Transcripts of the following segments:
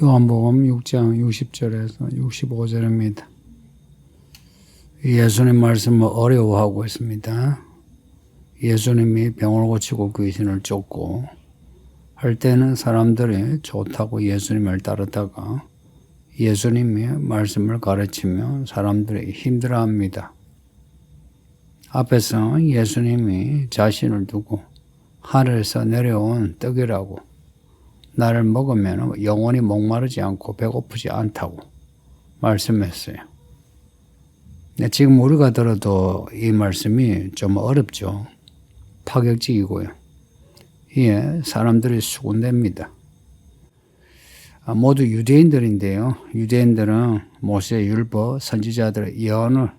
요한복음 6장 60절에서 65절입니다. 예수님 말씀을 어려워하고 있습니다. 예수님이 병을 고치고 귀신을 쫓고 할 때는 사람들이 좋다고 예수님을 따르다가 예수님이 말씀을 가르치면 사람들이 힘들어합니다. 앞에서 예수님이 자신을 두고 하늘에서 내려온 떡이라고 나를 먹으면 영원히 목마르지 않고 배고프지 않다고 말씀했어요. 지금 우리가 들어도 이 말씀이 좀 어렵죠. 파격적이고요. 예, 사람들이 수군댑니다. 모두 유대인들인데요. 유대인들은 모세 율법 선지자들의 예언을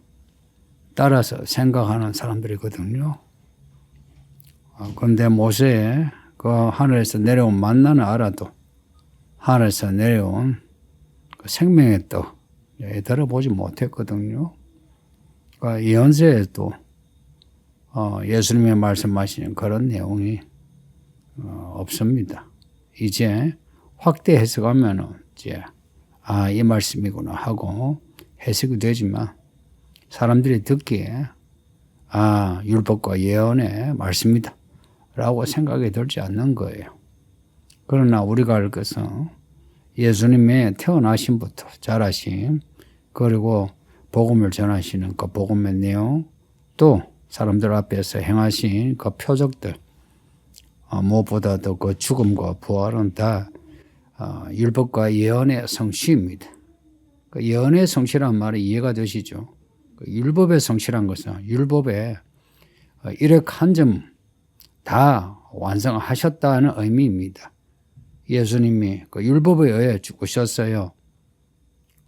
따라서 생각하는 사람들이거든요. 그런데 모세의 그 하늘에서 내려온 만나는 알아도 하늘에서 내려온 그 생명의 떡 들어보지 못했거든요. 그러니까 예언서에도 예수님의 말씀하시는 그런 내용이 없습니다. 이제 확대 해석하면은 이제 이 말씀이구나 하고 해석이 되지만 사람들이 듣기에 율법과 예언의 말씀이다 라고 생각이 들지 않는 거예요. 그러나 우리가 알 것은 예수님의 태어나심부터 자라심 그리고 복음을 전하시는 그 복음의 내용 또 사람들 앞에서 행하신 그 표적들 무엇보다도 그 죽음과 부활은 다 율법과 예언의 성취입니다. 그 예언의 성취란 말이 이해가 되시죠? 그 율법의 성취란 것은 율법의 일획 한 점 다 완성하셨다는 의미입니다. 예수님이 그 율법에 의해 죽으셨어요.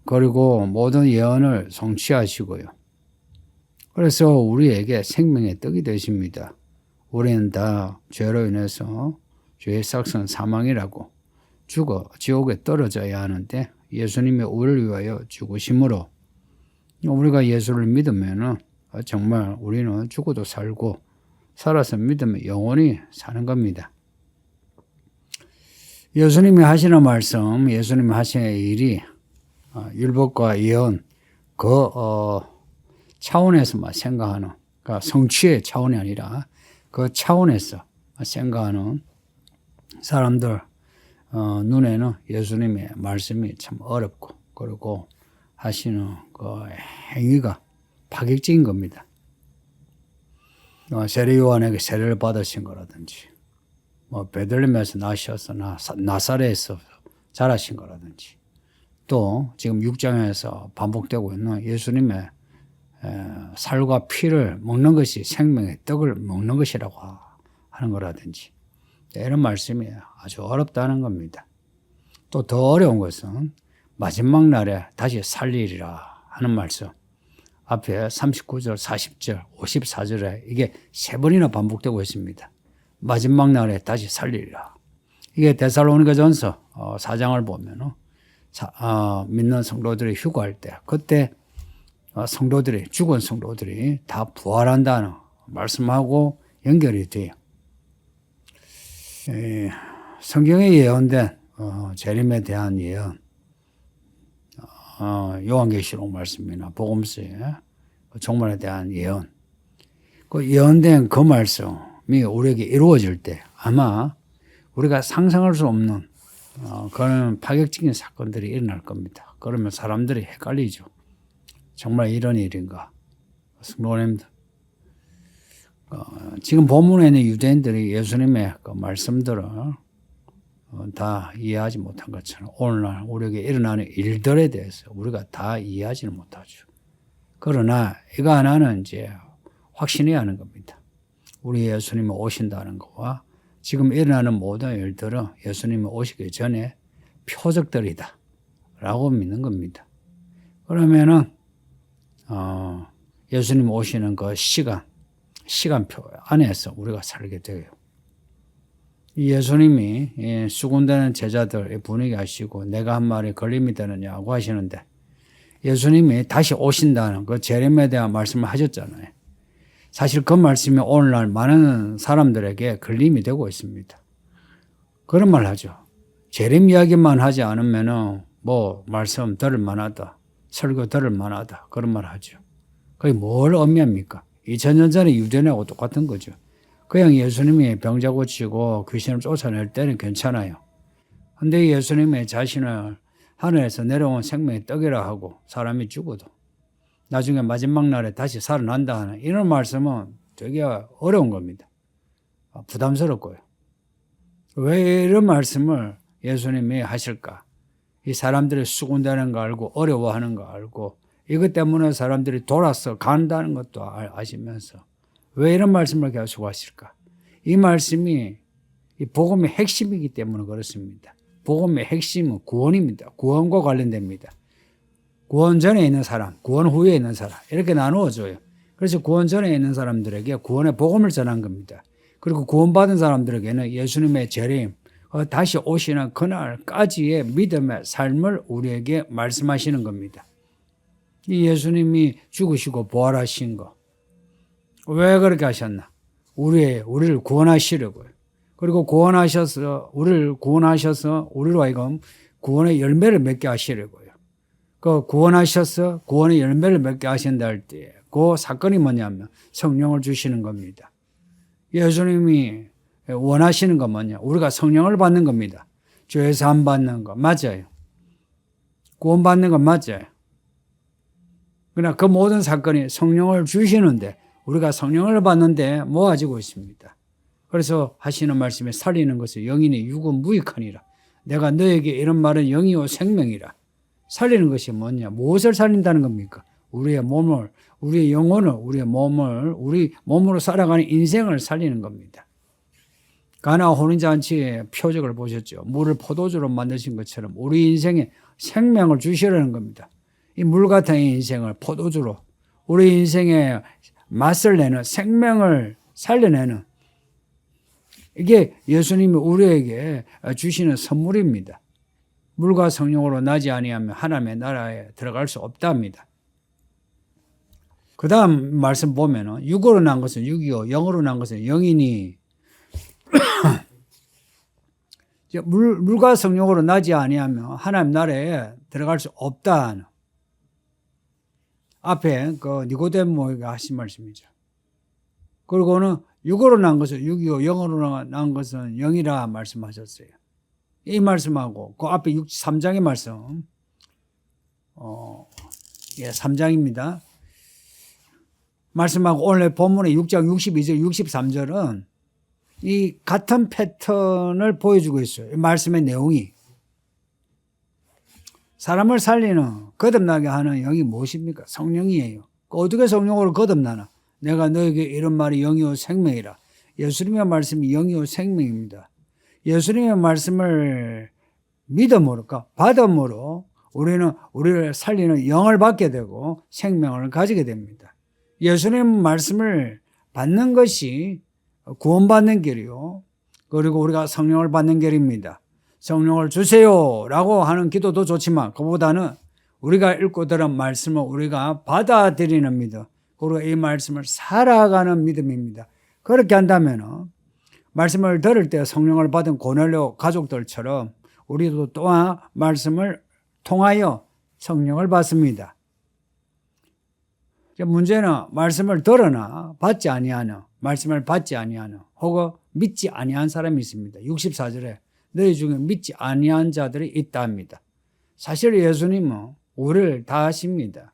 그리고 모든 예언을 성취하시고요. 그래서 우리에게 생명의 떡이 되십니다. 우리는 다 죄로 인해서 죄의 삭은 사망이라고 죽어 지옥에 떨어져야 하는데 예수님이 우리를 위하여 죽으심으로 우리가 예수를 믿으면 정말 우리는 죽어도 살고 살아서 믿으면 영원히 사는 겁니다. 예수님이 하시는 말씀, 예수님이 하시는 일이 율법과 예언 그 차원에서만 생각하는 그러니까 성취의 차원이 아니라 그 차원에서 생각하는 사람들 눈에는 예수님의 말씀이 참 어렵고 그리고 하시는 그 행위가 파격적인 겁니다. 세례 요한에게 세례를 받으신 거라든지 베들레헴에서 나셔서 나사렛에서 자라신 거라든지 또 지금 6장에서 반복되고 있는 예수님의 살과 피를 먹는 것이 생명의 떡을 먹는 것이라고 하는 거라든지 이런 말씀이 아주 어렵다는 겁니다. 또 더 어려운 것은 마지막 날에 다시 살리리라 하는 말씀 앞에 39절, 40절, 54절에 이게 세 번이나 반복되고 있습니다. 마지막 날에 다시 살리리라. 이게 데살로니가전서 4장을 보면 믿는 성도들이 휴거할 때 그때 성도들이 죽은 성도들이 다 부활한다는 말씀하고 연결이 돼요. 성경에 예언된 재림에 대한 예언 요한계시록 말씀이나 복음서에 종말에 대한 예언 그 예언된 그 말씀이 우리에게 이루어질 때 아마 우리가 상상할 수 없는 그런 파격적인 사건들이 일어날 겁니다. 그러면 사람들이 헷갈리죠. 정말 이런 일인가? 성도님들 지금 본문에 있는 유대인들이 예수님의 그 말씀들을 다 이해하지 못한 것처럼 오늘날 우리에게 일어나는 일들에 대해서 우리가 다 이해하지는 못하죠. 그러나 이거 하나는 이제 확신해야 하는 겁니다. 우리 예수님이 오신다는 것과 지금 일어나는 모든 일들은 예수님이 오시기 전에 표적들이다 라고 믿는 겁니다. 그러면은 예수님 오시는 그 시간표 안에서 우리가 살게 돼요. 예수님이 수군되는 제자들 분위기 하시고 내가 한 말이 걸림이 되느냐고 하시는데 예수님이 다시 오신다는 그 재림에 대한 말씀을 하셨잖아요. 사실 그 말씀이 오늘날 많은 사람들에게 걸림이 되고 있습니다. 그런 말 하죠. 재림 이야기만 하지 않으면은 뭐 말씀 들을 만하다, 설교 들을 만하다 그런 말 하죠. 그게 뭘 의미합니까? 2000년 전에 유대인하고 똑같은 거죠. 그냥 예수님이 병자 고치고 귀신을 쫓아낼 때는 괜찮아요. 근데 예수님의 자신을 하늘에서 내려온 생명의 떡이라 하고 사람이 죽어도 나중에 마지막 날에 다시 살아난다 하는 이런 말씀은 되게 어려운 겁니다. 부담스럽고요. 왜 이런 말씀을 예수님이 하실까? 이 사람들이 수군다는 거 알고 어려워하는 거 알고 이것 때문에 사람들이 돌아서 간다는 것도 아시면서 왜 이런 말씀을 계속 하실까? 이 말씀이 이 복음의 핵심이기 때문에 그렇습니다. 복음의 핵심은 구원입니다. 구원과 관련됩니다. 구원 전에 있는 사람, 구원 후에 있는 사람 이렇게 나누어져요. 그래서 구원 전에 있는 사람들에게 구원의 복음을 전한 겁니다. 그리고 구원받은 사람들에게는 예수님의 재림, 다시 오시는 그날까지의 믿음의 삶을 우리에게 말씀하시는 겁니다. 이 예수님이 죽으시고 부활하신 거, 왜 그렇게 하셨나? 우리를 구원하시려고요. 그리고 우리를 구원하셔서 우리로 하여금 구원의 열매를 맺게 하시려고요. 그 구원하셔서 구원의 열매를 맺게 하신다 할 때 그 사건이 뭐냐면 성령을 주시는 겁니다. 예수님이 원하시는 건 뭐냐? 우리가 성령을 받는 겁니다. 죄 사함 받는 거 맞아요. 구원 받는 건 맞아요. 그러나 그 모든 사건이 성령을 주시는데 우리가 성령을 받는데 모아지고 있습니다. 그래서 하시는 말씀에 살리는 것을 영인이 육은 무익하니라. 내가 너에게 이런 말은 영이요 생명이라. 살리는 것이 뭐냐? 무엇을 살린다는 겁니까? 우리의 몸을, 우리의 영혼을, 우리의 몸을, 우리 몸으로 살아가는 인생을 살리는 겁니다. 가나 혼인잔치의 표적을 보셨죠? 물을 포도주로 만드신 것처럼 우리 인생에 생명을 주시려는 겁니다. 이 물 같은 인생을 포도주로 우리 인생에 맛을 내는 생명을 살려내는 이게 예수님이 우리에게 주시는 선물입니다. 물과 성령으로 나지 아니하면 하나님의 나라에 들어갈 수 없답니다. 그 다음 말씀 보면은 육으로 난 것은 육이요 영으로 난 것은 영이니 물과 성령으로 나지 아니하면 하나님 나라에 들어갈 수 없다. 앞에 그 니고데모가 하신 말씀이죠. 그리고는 육으로 난 것은 육이요 영으로 난 것은 영이라 말씀하셨어요. 이 말씀하고 그 앞에 3장의 말씀 3장입니다. 말씀하고 오늘 본문의 6장 62절 63절은 이 같은 패턴을 보여주고 있어요. 이 말씀의 내용이 사람을 살리는 거듭나게 하는 영이 무엇입니까? 성령이에요. 어떻게 성령으로 거듭나나? 내가 너에게 이런 말이 영이요 생명이라. 예수님의 말씀이 영이요 생명입니다. 예수님의 말씀을 믿음으로 받음으로 우리는 우리를 살리는 영을 받게 되고 생명을 가지게 됩니다. 예수님 말씀을 받는 것이 구원받는 길이요. 그리고 우리가 성령을 받는 길입니다. 성령을 주세요 라고 하는 기도도 좋지만 그보다는 우리가 읽고 들은 말씀을 우리가 받아들이는 믿음, 그리고 이 말씀을 살아가는 믿음입니다. 그렇게 한다면 말씀을 들을 때 성령을 받은 고넬료 가족들처럼 우리도 또한 말씀을 통하여 성령을 받습니다. 문제는 말씀을 들으나 받지 아니하는, 말씀을 받지 아니하는 혹은 믿지 아니한 사람이 있습니다. 64절에 너희 중에 믿지 아니한 자들이 있다 합니다. 사실 예수님은 우리를 다 아십니다.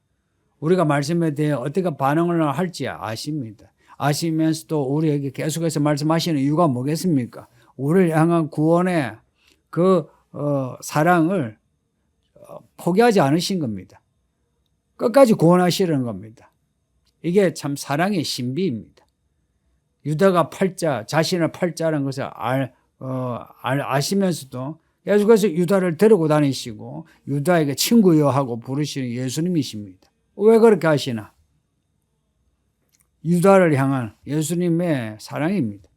우리가 말씀에 대해 어떻게 반응을 할지 아십니다. 아시면서도 우리에게 계속해서 말씀하시는 이유가 뭐겠습니까? 우리를 향한 구원의 그 사랑을 포기하지 않으신 겁니다. 끝까지 구원하시려는 겁니다. 이게 참 사랑의 신비입니다. 유다가 자신을 팔자라는 것을 아시면서도 계속해서 유다를 데리고 다니시고 유다에게 친구여 하고 부르시는 예수님이십니다. 왜 그렇게 하시나? 유다를 향한 예수님의 사랑입니다.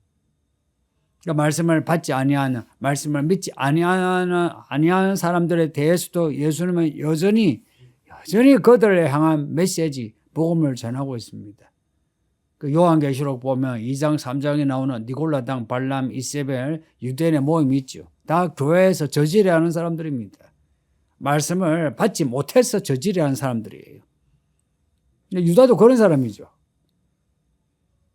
그러니까 말씀을 받지 아니하는, 말씀을 믿지 아니하는 사람들에 대해서도 예수님은 여전히 그들을 향한 메시지, 복음을 전하고 있습니다. 그 요한계시록 보면 2장 3장에 나오는 니골라당, 발람, 이세벨, 유대인의 모임이 있죠. 다 교회에서 저지레하는 사람들입니다. 말씀을 받지 못해서 저지레하는 사람들이에요. 유다도 그런 사람이죠.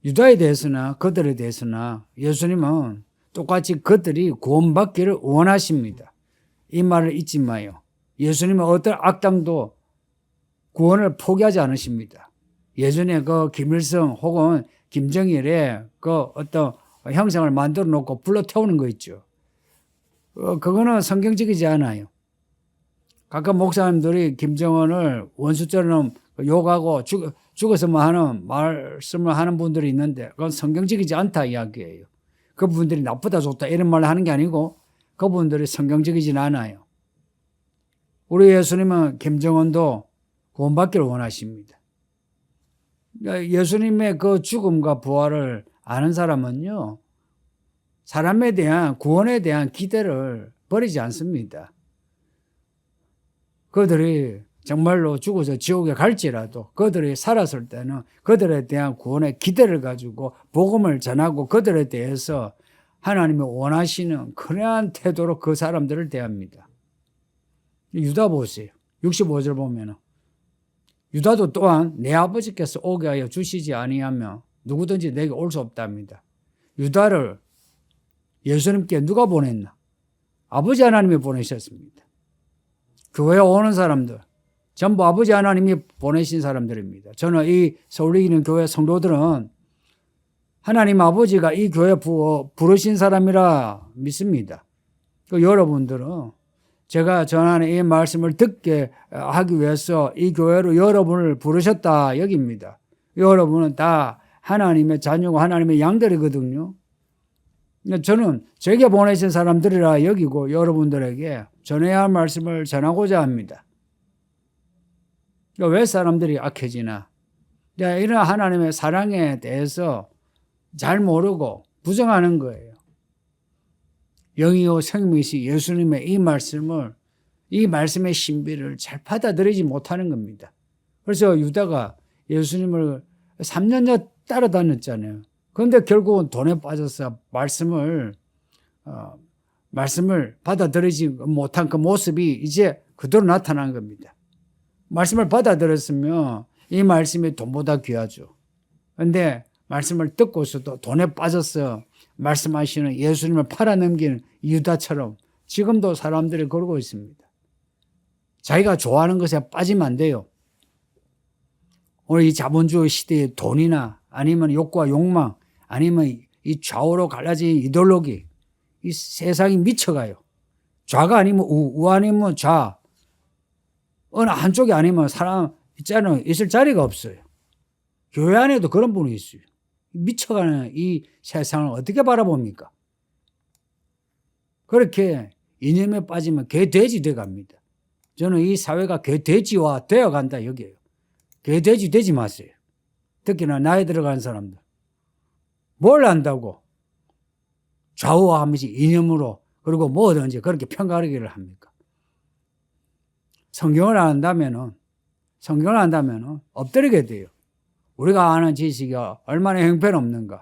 유다에 대해서나 그들에 대해서나 예수님은 똑같이 그들이 구원받기를 원하십니다. 이 말을 잊지 마요. 예수님은 어떤 악당도 구원을 포기하지 않으십니다. 예전에 그 김일성 혹은 김정일의 그 어떤 형상을 만들어 놓고 불러 태우는 거 있죠. 그거는 성경적이지 않아요. 가끔 목사님들이 김정은을 원수처럼 욕하고 죽어서만 하는 말씀을 하는 분들이 있는데 그건 성경적이지 않다 이야기예요. 그분들이 나쁘다 좋다 이런 말을 하는 게 아니고 그분들이 성경적이진 않아요. 우리 예수님은 김정은도 구원받기를 원하십니다. 예수님의 그 죽음과 부활을 아는 사람은요, 사람에 대한 구원에 대한 기대를 버리지 않습니다. 그들이 정말로 죽어서 지옥에 갈지라도 그들이 살았을 때는 그들에 대한 구원의 기대를 가지고 복음을 전하고 그들에 대해서 하나님이 원하시는 그러한 태도로 그 사람들을 대합니다. 유다 보세요. 65절 보면은 유다도 또한 내 아버지께서 오게 하여 주시지 아니하며 누구든지 내게 올 수 없답니다. 유다를 예수님께 누가 보냈나? 아버지 하나님이 보내셨습니다. 교회에 오는 사람들 전부 아버지 하나님이 보내신 사람들입니다. 저는 이 서울이기는 교회 성도들은 하나님 아버지가 이 교회에 부르신 사람이라 믿습니다. 여러분들은 제가 전하는 이 말씀을 듣게 하기 위해서 이 교회로 여러분을 부르셨다 여깁니다. 여러분은 다 하나님의 자녀고 하나님의 양들이거든요. 저는 제게 보내신 사람들이라 여기고 여러분들에게 전해야 할 말씀을 전하고자 합니다. 왜 사람들이 악해지나? 이런 하나님의 사랑에 대해서 잘 모르고 부정하는 거예요. 영이요 생명이시 예수님의 이 말씀의 신비를 잘 받아들이지 못하는 겁니다. 그래서 유다가 예수님을 3년여 따라다녔잖아요. 그런데 결국은 돈에 빠져서 말씀을 받아들이지 못한 그 모습이 이제 그대로 나타난 겁니다. 말씀을 받아들였으면 이 말씀이 돈보다 귀하죠. 그런데 말씀을 듣고서도 돈에 빠져서 말씀하시는 예수님을 팔아넘기는 유다처럼 지금도 사람들이 그러고 있습니다. 자기가 좋아하는 것에 빠지면 안 돼요. 오늘 이 자본주의 시대의 돈이나 아니면 욕구와 욕망 아니면 이 좌우로 갈라진 이데올로기 이 세상이 미쳐가요. 좌가 아니면 우 아니면 좌 어느 한쪽이 아니면 사람 있잖아요. 있을 자리가 없어요. 교회 안에도 그런 분이 있어요. 미쳐가는 이 세상을 어떻게 바라봅니까? 그렇게 이념에 빠지면 개돼지 돼갑니다. 저는 이 사회가 개돼지화 되어간다 여기에요. 개돼지 되지 마세요. 특히나 나이 들어간 사람들. 뭘 안다고 좌우하면서 이념으로 그리고 뭐든지 그렇게 평가하기를 합니까? 성경을 안 한다면은 엎드리게 돼요. 우리가 아는 지식이 얼마나 형편없는가.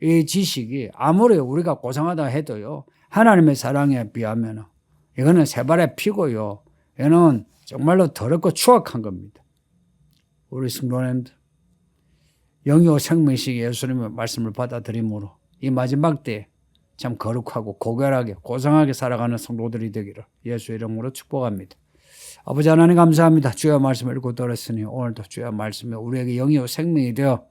이 지식이 아무리 우리가 고상하다 해도요. 하나님의 사랑에 비하면 이거는 새발의 피고요. 이거는 정말로 더럽고 추악한 겁니다. 우리 성도님들 영이요 생명이신 예수님의 말씀을 받아들임으로 이 마지막 때에 참 거룩하고 고결하게 고상하게 살아가는 성도들이 되기를 예수의 이름으로 축복합니다. 아버지 하나님 감사합니다. 주의 말씀을 읽고 들었으니 오늘도 주의 말씀이 우리에게 영이요 생명이 되어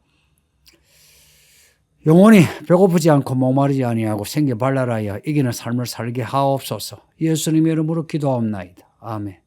영원히 배고프지 않고 목마르지 아니하고 생기 발랄하여 이기는 삶을 살게 하옵소서. 예수님의 이름으로 기도하옵나이다. 아멘.